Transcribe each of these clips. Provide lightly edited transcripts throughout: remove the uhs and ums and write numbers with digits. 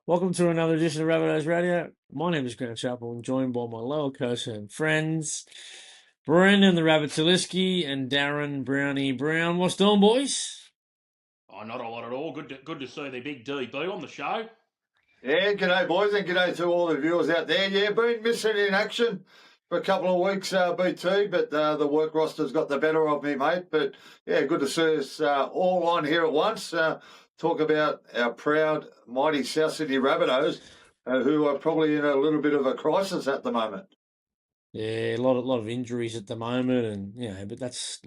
Welcome to another edition of Rabbitohs Radio. My name is Grant Chappell. I'm joined by my lower coast and friends, Brendan the Rabbit Taliski and Darren Brownie Brown. What's doing, boys? Oh, not a lot at all. Good to see the big DB on the show. Yeah, g'day boys, and g'day to all the viewers out there. Yeah, been missing in action for a couple of weeks, BT, but the work roster's got the better of me, mate. But yeah, good to see us all on here at once. Talk about our proud, mighty South Sydney Rabbitohs, who are probably in a little bit of a crisis at the moment. Yeah, a lot of injuries at the moment, and but this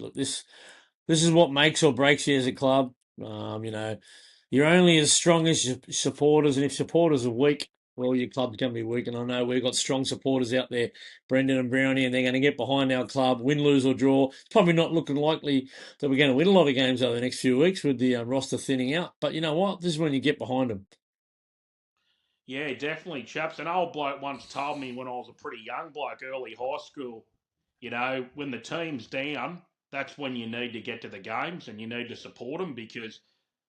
is what makes or breaks you as a club. You're only as strong as your supporters, and if supporters are weak, well, your club's going to be weak. And I know we've got strong supporters out there, Brendan and Brownie, and they're going to get behind our club, win, lose, or draw. It's probably not looking likely that we're going to win a lot of games over the next few weeks with the roster thinning out. But you know what? This is when you get behind them. Yeah, definitely, chaps. An old bloke once told me when I was a pretty young bloke, early high school, when the team's down, that's when you need to get to the games and you need to support them because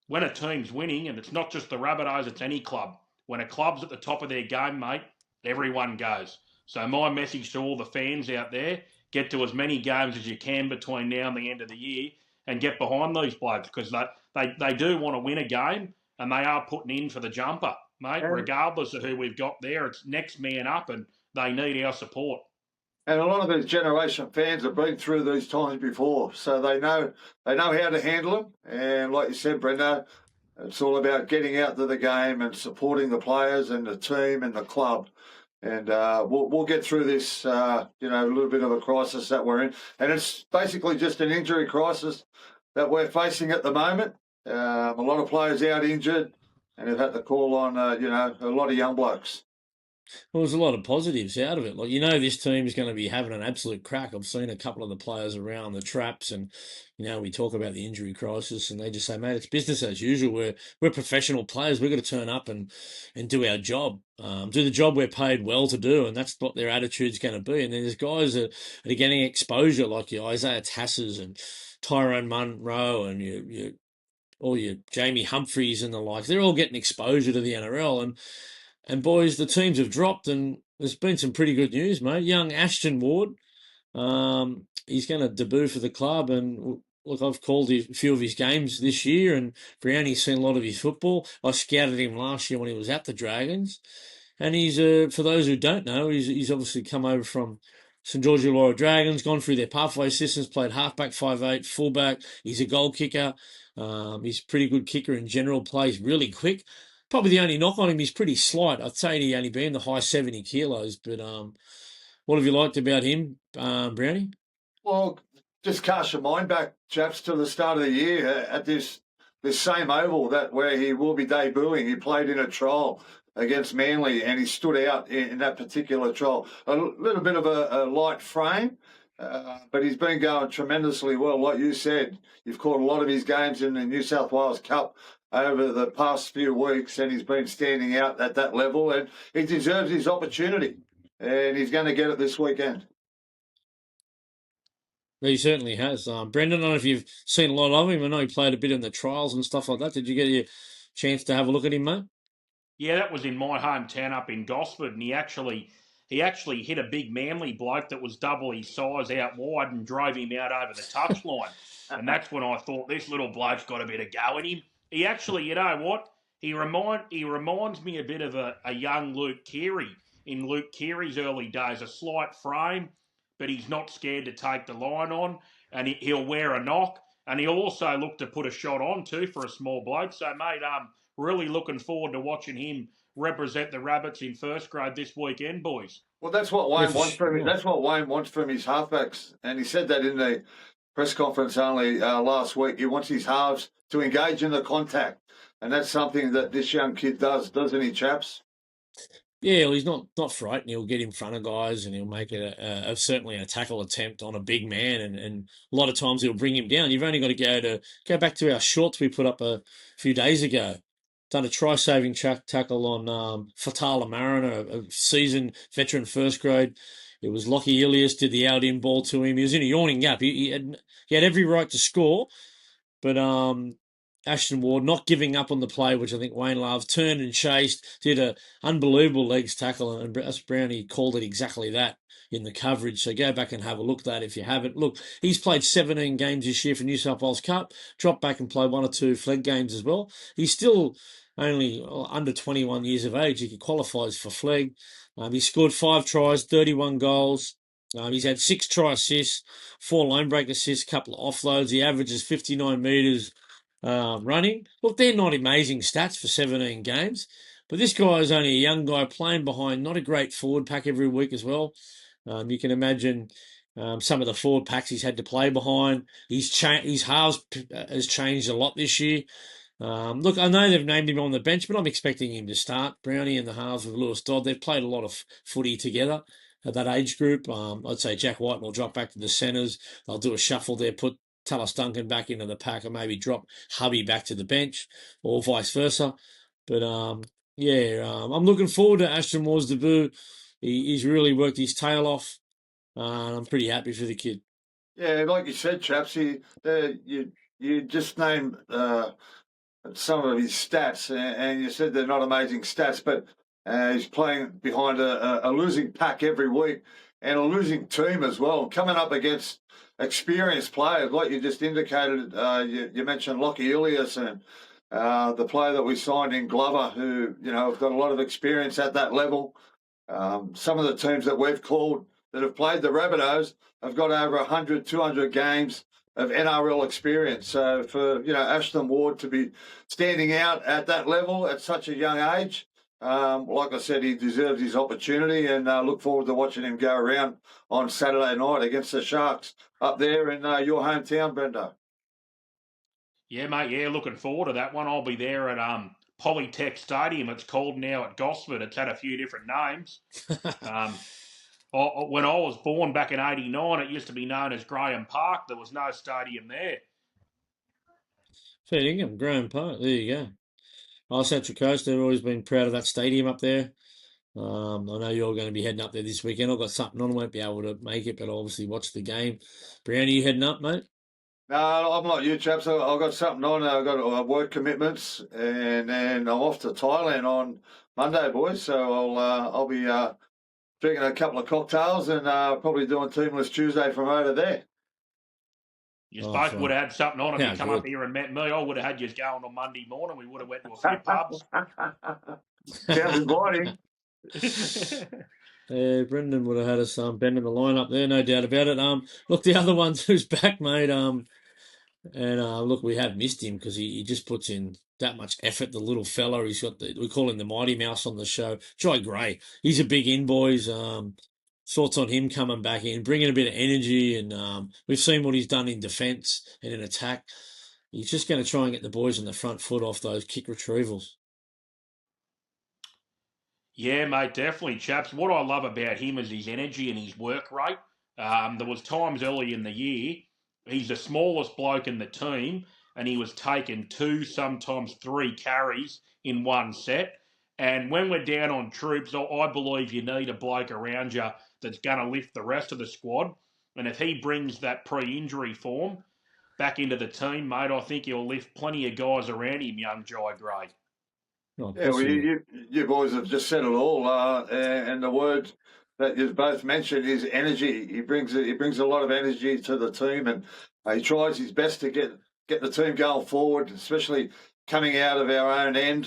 when a team's winning, and it's not just the Rabbitohs, it's any club, when a club's at the top of their game, mate, everyone goes. So my message to all the fans out there, get to as many games as you can between now and the end of the year and get behind these blokes because they do want to win a game and they are putting in for the jumper, mate. And, Regardless of who we've got there, it's next man up and they need our support. and a lot of these generation fans have been through these times before, so they know how to handle them. And like you said, Brenda, it's all about getting out to the game and supporting the players and the team and the club. And we'll get through this, a little bit of a crisis that we're in. And it's basically just an injury crisis that we're facing at the moment. A lot of players out injured and have had to call on, a lot of young blokes. Well, there's a lot of positives out of it. Like, this team is going to be having an absolute crack. I've seen a couple of the players around the traps, and we talk about the injury crisis, and they just say, "Mate, it's business as usual. We're professional players. We've got to turn up and do our job, do the job we're paid well to do, and that's what their attitude's going to be." And then there's guys that are getting exposure, like your Isaiah Tasses and Tyrone Munro, and all your Jamie Humphreys and the like. They're all getting exposure to the NRL, and boys, the teams have dropped, and there's been some pretty good news, mate. Young Ashton Ward, he's going to debut for the club, and look, I've called a few of his games this year, and Brownie's seen a lot of his football. I scouted him last year when he was at the Dragons, and he's for those who don't know, he's obviously come over from St George Illawarra Dragons, gone through their pathway systems, played halfback, 5'8", fullback. He's a goal kicker. He's a pretty good kicker in general, plays really quick. Probably the only knock on him, he's pretty slight. I'd say he'd only be in the high 70 kilos. But what have you liked about him, Brownie? Well, just cast your mind back, chaps, to the start of the year at this same oval where he will be debuting. He played in a trial against Manly and he stood out in that particular trial. A little bit of a light frame, but he's been going tremendously well. Like you said, you've caught a lot of his games in the New South Wales Cup over the past few weeks, and he's been standing out at that level, and he deserves his opportunity, and he's going to get it this weekend. He certainly has. Brendan, I don't know if you've seen a lot of him. I know he played a bit in the trials and stuff like that. Did you get your chance to have a look at him, mate? Yeah, that was in my hometown up in Gosford, and he actually hit a big Manly bloke that was double his size out wide and drove him out over the touchline. And that's when I thought this little bloke's got a bit of go in him. He actually, you know what? He reminds me a bit of a young Luke Keary in Luke Keary's early days. A slight frame, but he's not scared to take the line on, and he'll wear a knock, and he'll also look to put a shot on too for a small bloke. So, mate, really looking forward to watching him represent the Rabbits in first grade this weekend, boys. Well, that's what Wayne wants from him. That's what Wayne wants from his halfbacks, and he said that in the press conference only last week. He wants his halves to engage in the contact, and that's something that this young kid does, doesn't he, chaps? Yeah, well, he's not frightened. He'll get in front of guys and he'll make it certainly a tackle attempt on a big man, and a lot of times he'll bring him down. You've only got to go back to our shorts we put up a few days ago. Done a try-saving tackle on Fatala Mariner, a seasoned veteran first grade. It was Lockie Ilias did the out-in ball to him. He was in a yawning gap. He had every right to score, but Ashton Ward not giving up on the play, which I think Wayne Love turned and chased, did a unbelievable legs tackle, and Brownie called it exactly that in the coverage. So go back and have a look at that if you haven't. Look, he's played 17 games this year for New South Wales Cup, dropped back and played 1 or 2 flag games as well. He's still only under 21 years of age. He qualifies for flag. He scored 5 tries, 31 goals. He's had 6 try assists, 4 line break assists, a couple of offloads. He averages 59 metres running. Look, they're not amazing stats for 17 games, but this guy is only a young guy playing behind not a great forward pack every week as well. You can imagine some of the forward packs he's had to play behind. His halves has changed a lot this year. Look, I know they've named him on the bench, but I'm expecting him to start. Brownie and the halves with Lewis Dodd. They've played a lot of footy together at that age group. I'd say Jack White will drop back to the centres. They'll do a shuffle there, put Tallis Duncan back into the pack, or maybe drop Hubby back to the bench, or vice versa. But I'm looking forward to Ashton Ward's debut. He's really worked his tail off, and I'm pretty happy for the kid. Yeah, like you said, chaps, you just named some of his stats, and you said they're not amazing stats, but he's playing behind a losing pack every week and a losing team as well, coming up against experienced players, like you just indicated. You mentioned Lockie Ilias and the player that we signed in Glover, who, have got a lot of experience at that level. Some of the teams that we've called that have played the Rabbitohs have got over 100, 200 games of NRL experience. So for, Ashton Ward to be standing out at that level at such a young age, like I said, he deserves his opportunity, and look forward to watching him go around on Saturday night against the Sharks up there in your hometown, Brendo. Yeah, mate, looking forward to that one. I'll be there at Polytech Stadium. It's called now at Gosford. It's had a few different names. When I was born back in '89, it used to be known as Graham Park. There was no stadium there. Fair dinkum, Graham Park. There you go. Oh, Central Coast, they've always been proud of that stadium up there. I know you're going to be heading up there this weekend. I've got something on. I won't be able to make it, but I'll obviously watch the game. Brownie, you heading up, mate? No, I'm not you, chaps. I've got something on. I've got work commitments, and then I'm off to Thailand on Monday, boys. So I'll be drinking a couple of cocktails and probably doing Teamless Tuesday from over there. You both would have had something on if you come up here and met me. I would have had you going on Monday morning. We would have went to a few pubs. Sounds inviting. Yeah, Brendan would have had us bending the line up there, no doubt about it. Look, the other one who's back, mate. Look, we have missed him because he just puts in that much effort. The little fella, we call him the Mighty Mouse on the show. Jai Gray, he's a big in, boys. Thoughts on him coming back in, bringing a bit of energy, and we've seen what he's done in defence and in attack. He's just going to try and get the boys on the front foot off those kick retrievals. Yeah, mate, definitely, chaps. What I love about him is his energy and his work rate. There was times early in the year, he's the smallest bloke in the team, and he was taking 2, sometimes 3 carries in one set. And when we're down on troops, I believe you need a bloke around you that's going to lift the rest of the squad. And if he brings that pre-injury form back into the team, mate, I think he'll lift plenty of guys around him, young Jai Gray. Yeah, well, you boys have just said it all, and the word that you both mentioned is energy. He brings a lot of energy to the team, and he tries his best to get the team going forward, especially coming out of our own end.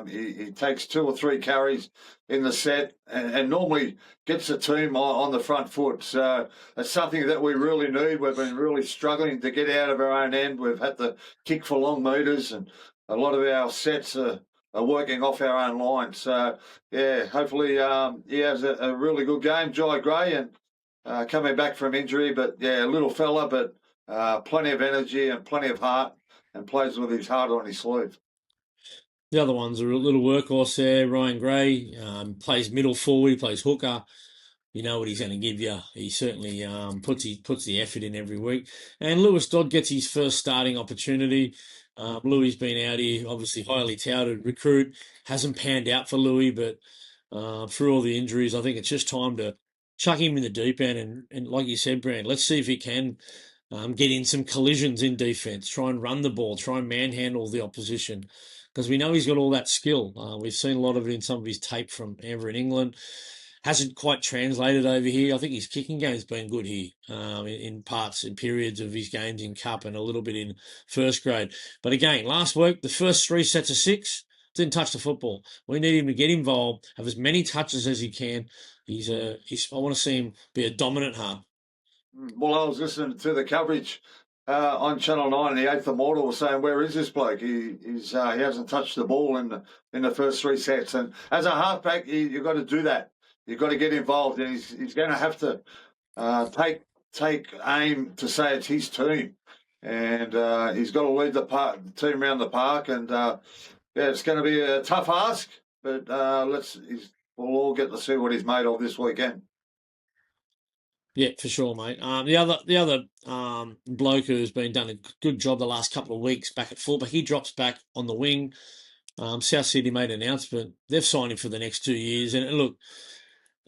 He takes 2 or 3 carries in the set, and normally gets the team on the front foot. So that's something that we really need. We've been really struggling to get out of our own end. We've had to kick for long meters, and a lot of our sets are working off our own line. So, yeah, hopefully he has a really good game, Jai Gray, and coming back from injury. But, yeah, a little fella, but plenty of energy and plenty of heart, and plays with his heart on his sleeve. The other ones are a little workhorse there. Ryan Gray plays middle forward, he plays hooker. You know what he's going to give you. He certainly puts the effort in every week. And Lewis Dodd gets his first starting opportunity. Louis been out here, obviously highly touted recruit. Hasn't panned out for Louis, but through all the injuries, I think it's just time to chuck him in the deep end. And like you said, Brand, let's see if he can get in some collisions in defence, try and run the ball, try and manhandle the opposition, because we know he's got all that skill. We've seen a lot of it in some of his tape from Amber in England. Hasn't quite translated over here. I think his kicking game's been good here in parts and periods of his games in Cup and a little bit in first grade. But again, last week, the first 3 sets of 6, didn't touch the football. We need him to get involved, have as many touches as he can. I want to see him be a dominant half. Well, I was listening to the coverage on Channel 9, and the Eighth Immortal was saying, "Where is this bloke? He hasn't touched the ball in the first 3 sets." And as a halfback, you've got to do that. You've got to get involved, and he's going to have to take aim to say it's his team, and he's got to lead the team around the park. And it's going to be a tough ask, but we'll all get to see what he's made of this weekend. Yeah, for sure, mate. The other bloke who's been done a good job the last couple of weeks back at fullback, he drops back on the wing. South Sydney made an announcement. They've signed him for the next 2 years. And look,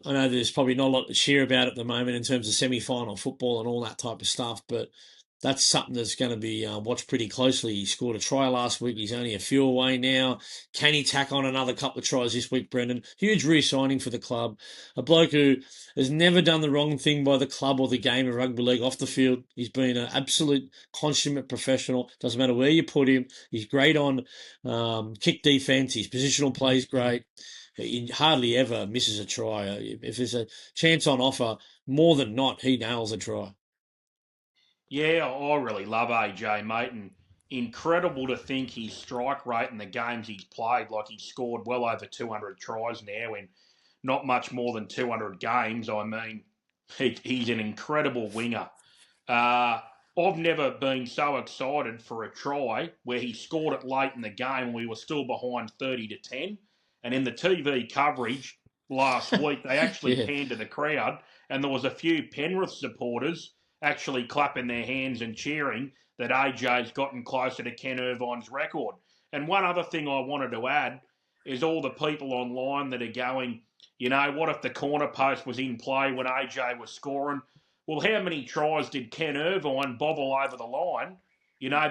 I know there's probably not a lot to cheer about at the moment in terms of semi-final football and all that type of stuff, but that's something that's going to be watched pretty closely. He scored a try last week. He's only a few away now. Can he tack on another couple of tries this week, Brendan? Huge re-signing for the club. A bloke who has never done the wrong thing by the club or the game of rugby league off the field. He's been an absolute consummate professional. Doesn't matter where you put him. He's great on kick defence. His positional play is great. He hardly ever misses a try. If there's a chance on offer, more than not, he nails a try. Yeah, I really love AJ, mate, and incredible to think his strike rate in the games he's played. Like, he's scored well over 200 tries now in not much more than 200 games. I mean, he's an incredible winger. I've never been so excited for a try where he scored it late in the game and we were still behind 30-10. And in the TV coverage last week, they actually panned to the crowd, and there was a few Penrith supporters actually clapping their hands and cheering that AJ's gotten closer to Ken Irvine's record. And one other thing I wanted to add is all the people online that are going, what if the corner post was in play when AJ was scoring? Well, how many tries did Ken Irvine bobble over the line,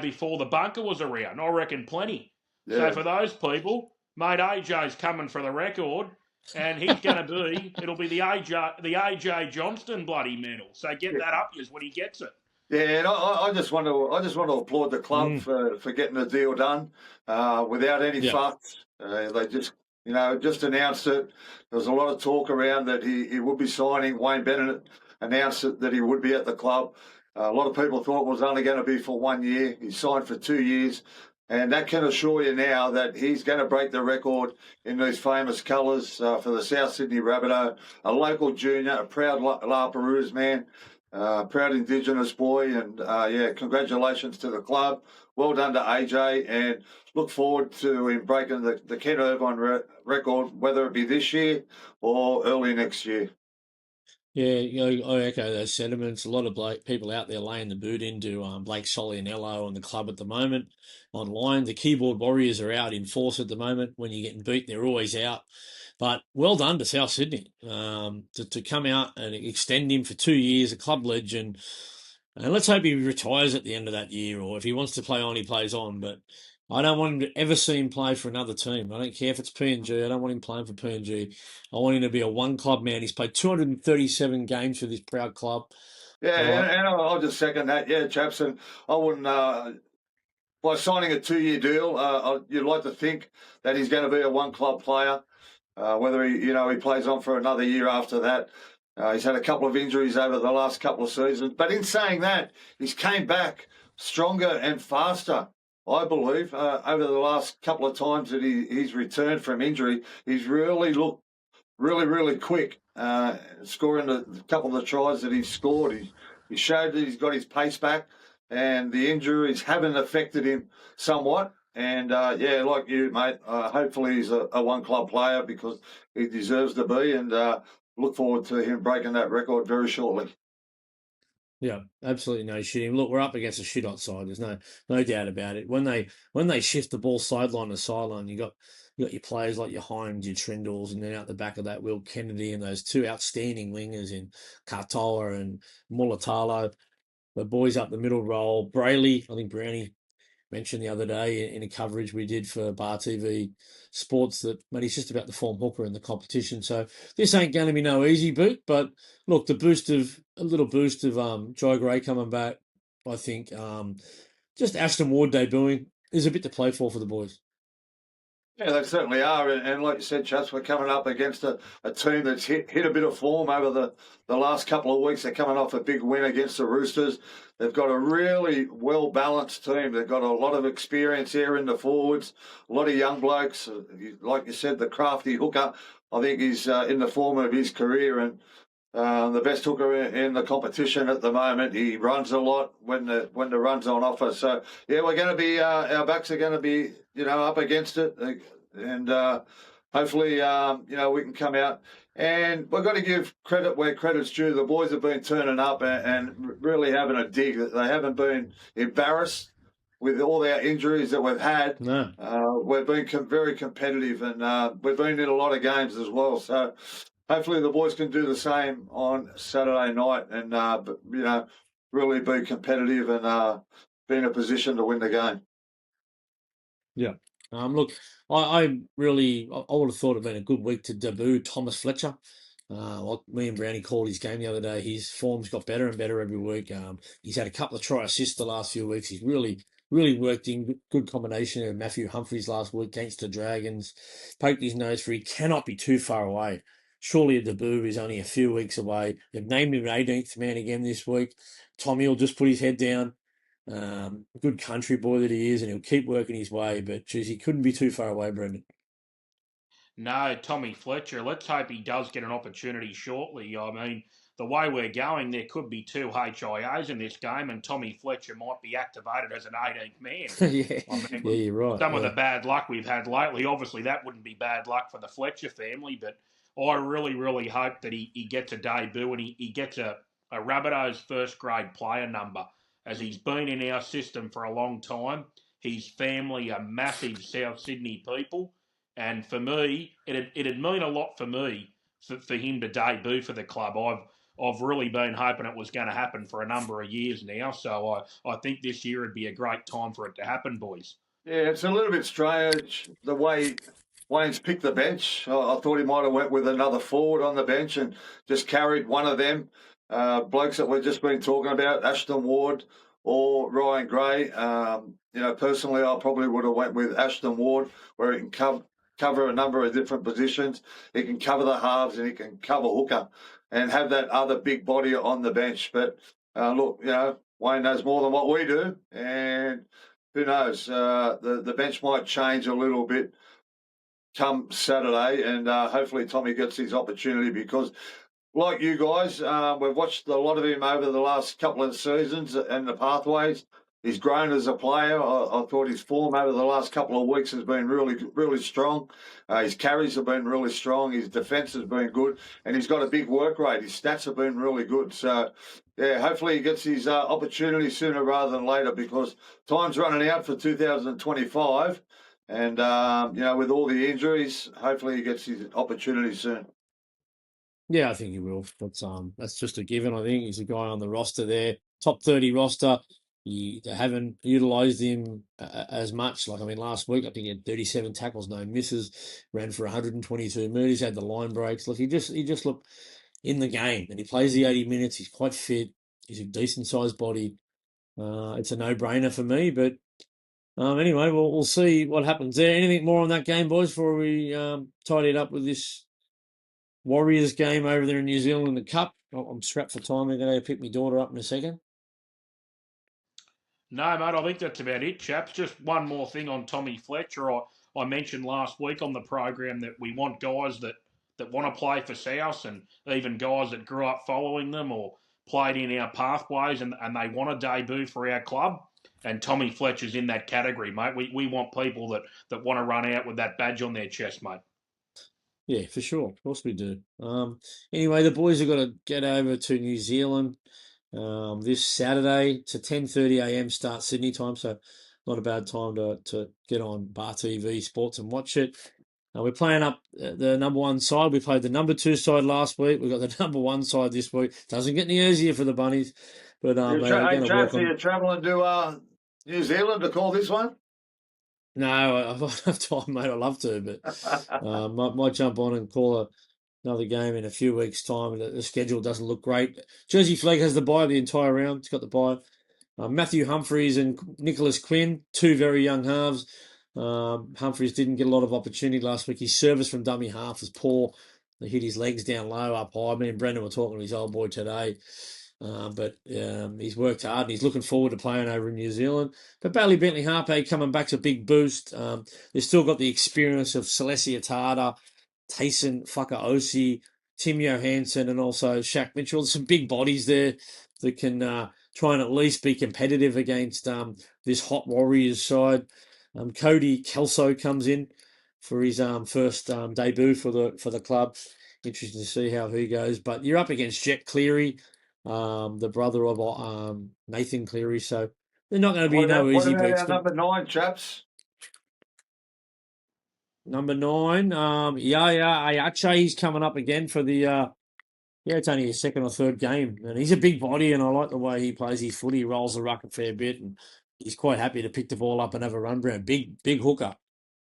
before the bunker was around? I reckon plenty. Yeah. So for those people, mate, AJ's coming for the record, and he's going to it'll be the AJ Johnston bloody medal. So get that up yours when he gets it. Yeah, and I just want to applaud the club for getting the deal done without any fucks. They just announced it. There was a lot of talk around that he would be signing. Wayne Bennett announced that he would be at the club. A lot of people thought it was only going to be for 1 year. He signed for 2 years. And that can assure you now that he's going to break the record in these famous colours for the South Sydney Rabbitoh, a local junior, a proud La Perouse man, proud Indigenous boy. And, congratulations to the club. Well done to AJ, and look forward to him breaking the Ken Irvine record, whether it be this year or early next year. Yeah, I echo those sentiments. A lot of people out there laying the boot into Blake Solianello and the club at the moment online. The keyboard warriors are out in force at the moment. When you're getting beat, they're always out. But well done to South Sydney to come out and extend him for 2 years, a club legend. And let's hope he retires at the end of that year, or if he wants to play on, he plays on. But I don't want him to ever see him play for another team. I don't care if it's PNG. I don't want him playing for PNG. I want him to be a one-club man. He's played 237 games for this proud club. Yeah, and I'll just second that. Yeah, chaps, and I wouldn't... by signing a 2-year deal, you'd like to think that he's going to be a one-club player, whether he plays on for another year after that. He's had a couple of injuries over the last couple of seasons. But in saying that, he's came back stronger and faster, I believe, over the last couple of times that he's returned from injury. He's really looked really, really quick, scoring a couple of the tries that he's scored. He showed that he's got his pace back, and the injuries haven't affected him somewhat. And, like you, mate, hopefully he's a one-club player because he deserves to be, and look forward to him breaking that record very shortly. Yeah, absolutely no shitting. Look, we're up against a shit hot side. There's no doubt about it. When they shift the ball sideline to sideline, you got your players like your Himes, your Trindles, and then out the back of that, Will Kennedy and those two outstanding wingers in Katoa and Mulatalo. the boys up the middle roll. Brayley, I think Brownie mentioned the other day in a coverage we did for Bar TV Sports that, mate, he's just about the form hooker in the competition. So this ain't going to be no easy boot. But look, a little boost of Jai Gray coming back, I think. Just Ashton Ward debuting is a bit to play for the boys. Yeah, they certainly are. And like you said, Chats, we're coming up against a team that's hit a bit of form over the last couple of weeks. They're coming off a big win against the Roosters. They've got a really well-balanced team. They've got a lot of experience here in the forwards, a lot of young blokes. Like you said, the crafty hooker, I think he's in the form of his career and the best hooker in the competition at the moment. He runs a lot when the run's on offer. So, yeah, we're going to be, our backs are going to be, up against it. And hopefully, we can come out. And we've got to give credit where credit's due. The boys have been turning up and really having a dig. They haven't been embarrassed with all our injuries that we've had. No. We've been very competitive and we've been in a lot of games as well. So hopefully the boys can do the same on Saturday night and, really be competitive and be in a position to win the game. Yeah. Look, I would have thought it'd been a good week to debut Thomas Fletcher. Like me and Brownie called his game the other day. His form's got better and better every week. He's had a couple of try assists the last few weeks. He's really worked in good combination with Matthew Humphries last week against the Dragons. Poked his nose for he cannot be too far away. Surely a debut is only a few weeks away. They've named him 18th man again this week. Tommy will just put his head down. Good country boy that he is, and he'll keep working his way. But, geez, he couldn't be too far away, Brendan. No, Tommy Fletcher. Let's hope he does get an opportunity shortly. I mean, the way we're going, there could be 2 HIAs in this game, and Tommy Fletcher might be activated as an 18th man. Yeah, I mean, you're right. Some of the bad luck we've had lately, obviously that wouldn't be bad luck for the Fletcher family, but I really, really hope that he gets a debut and he gets a Rabbitohs first-grade player number, as he's been in our system for a long time. His family are massive South Sydney people. And for me, it'd mean a lot for me for him to debut for the club. I've really been hoping it was going to happen for a number of years now. So I think this year would be a great time for it to happen, boys. Yeah, it's a little bit strange the way Wayne's picked the bench. I thought he might have went with another forward on the bench and just carried one of them blokes that we've just been talking about, Ashton Ward or Ryan Gray. Personally, I probably would have went with Ashton Ward, where he can cover a number of different positions. He can cover the halves and he can cover hooker and have that other big body on the bench. But look, Wayne knows more than what we do, and who knows, the bench might change a little bit come Saturday, and hopefully Tommy gets his opportunity because, like you guys, we've watched a lot of him over the last couple of seasons and the pathways. He's grown as a player. I thought his form over the last couple of weeks has been really, really strong. His carries have been really strong. His defence has been good. And he's got a big work rate. His stats have been really good. So, yeah, hopefully he gets his opportunity sooner rather than later because time's running out for 2025. And, with all the injuries, hopefully he gets his opportunity soon. Yeah, I think he will. That's just a given. I think he's a guy on the roster there, top 30 roster. They haven't utilised him as much. Last week, I think he had 37 tackles, no misses, ran for 122 metres, had the line breaks. Look, he just looked in the game, and he plays the 80 minutes. He's quite fit. He's a decent-sized body. It's a no-brainer for me, but anyway, we'll see what happens there. Anything more on that game, boys, before we tidy it up with this Warriors game over there in New Zealand in the Cup? I'm strapped for time. I'm going to pick my daughter up in a second. No, mate, I think that's about it, chaps. Just one more thing on Tommy Fletcher. I mentioned last week on the program that we want guys that want to play for South and even guys that grew up following them or played in our pathways and they want to debut for our club. And Tommy Fletcher's in that category, mate. We want people that want to run out with that badge on their chest, mate. Yeah, for sure. Of course we do. Anyway, the boys have got to get over to New Zealand this Saturday. It's a 10:30 a.m. start Sydney time, so not a bad time to get on Bar TV Sports and watch it. We're playing up the number 1 side. We played the number 2 side last week. We've got the number 1 side this week. Doesn't get any easier for the Bunnies. But they're going to work Are you on. travelling to New Zealand to call this one? No, I don't have time, mate. I'd love to, but might jump on and call another game in a few weeks' time. The schedule doesn't look great. Jersey Flegg has the bye the entire round. It's got the bye. Matthew Humphries and Nicholas Quinn, two very young halves. Humphries didn't get a lot of opportunity last week. His service from dummy half was poor. They hit his legs down low, up high. Me and Brendan were talking to his old boy today. But he's worked hard and he's looking forward to playing over in New Zealand. But Bailey Bentley Harpe coming back's a big boost. They've still got the experience of Celestia Tada, Tayson Whakaosi, Tim Johansson, and also Shaq Mitchell. There's some big bodies there that can try and at least be competitive against this hot Warriors side. Cody Kelso comes in for his first debut for the club. Interesting to see how he goes. But you're up against Jet Cleary, the brother of Nathan Cleary. So they're not going to be easy What about beats. our number 9, chaps? Number 9, Yaya Ayache, he's coming up again for the it's only his second or third game, and he's a big body, and I like the way he plays his footy. He rolls the ruck a fair bit, and he's quite happy to pick the ball up and have a run, Brown. Big hooker.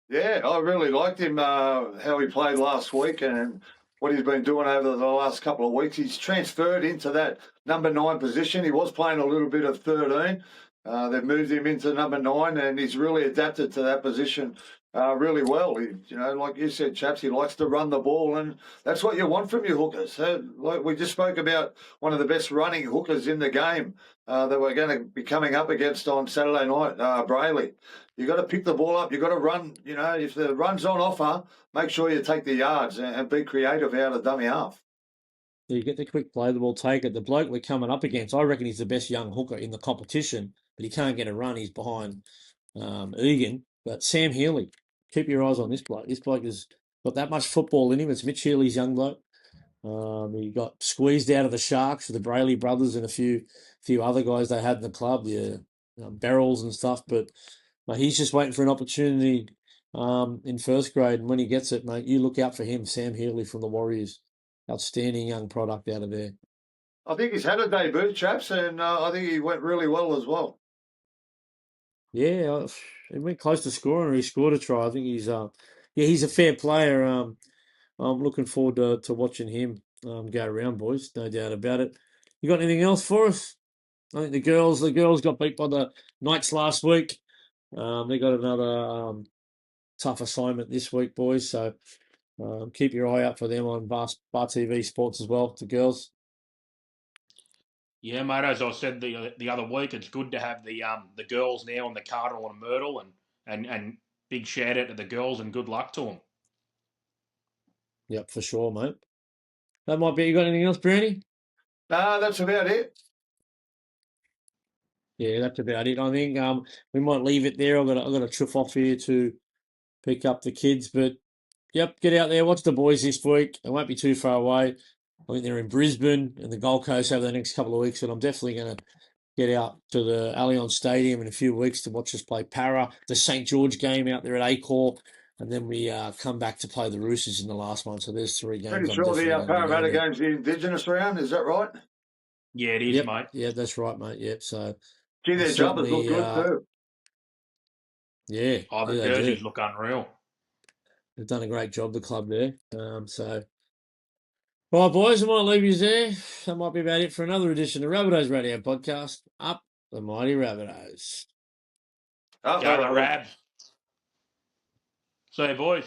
Yeah, I really liked him, how he played last week and what he's been doing over the last couple of weeks. He's transferred into that number 9 position. He was playing a little bit of 13. They've moved him into number 9, and he's really adapted to that position really well. Like you said, chaps, he likes to run the ball, and that's what you want from your hookers. Like we just spoke about one of the best running hookers in the game that we're going to be coming up against on Saturday night, Brayley. You got to pick the ball up. You got to run. If the run's on offer, make sure you take the yards and be creative out of dummy half. You get the quick play, the ball, take it. The bloke we're coming up against, I reckon he's the best young hooker in the competition, but he can't get a run. He's behind Egan. But Sam Healy, keep your eyes on this bloke. This bloke has got that much football in him. It's Mitch Healy's young bloke. He got squeezed out of the Sharks with the Brayley brothers and a few other guys they had in the club, Barrels and stuff. But he's just waiting for an opportunity in first grade, and when he gets it, mate, you look out for him, Sam Healy from the Warriors. Outstanding young product out of there. I think he's had a debut, chaps, and I think he went really well as well. Yeah, he went close to scoring, or he scored a try. I think he's a fair player. I'm looking forward to watching him go around, boys. No doubt about it. You got anything else for us? I think the girls got beat by the Knights last week. They got another tough assignment this week, boys. So keep your eye out for them on Bar TV Sports as well, the girls. Yeah, mate. As I said the other week, it's good to have the girls now on the Cardinal and Myrtle, and big shout out to the girls and good luck to them. Yep, for sure, mate. That might be. You got anything else, Brownie? No, that's about it. Yeah, that's about it. I think we might leave it there. I've got a trip off here to pick up the kids, but yep, get out there, watch the boys this week. They won't be too far away. I think they're in Brisbane and the Gold Coast over the next couple of weeks, and I'm definitely going to get out to the Allianz Stadium in a few weeks to watch us play Para, the St. George game out there at Acor, and then we come back to play the Roosters in the last one. So there's 3 games. Pretty sure the Parramatta game's the Indigenous round, is that right? Yeah, it is, mate. Yeah, that's right, mate. Yep, so... Gee, their jumpers look good too. Yeah. Oh, the jerseys look unreal. They've done a great job, the club there. So... All right, boys, I might leave you there. That might be about it for another edition of Rabbitohs Radio Podcast. Up the mighty Rabbitohs. Go the Rabs. See you, boys.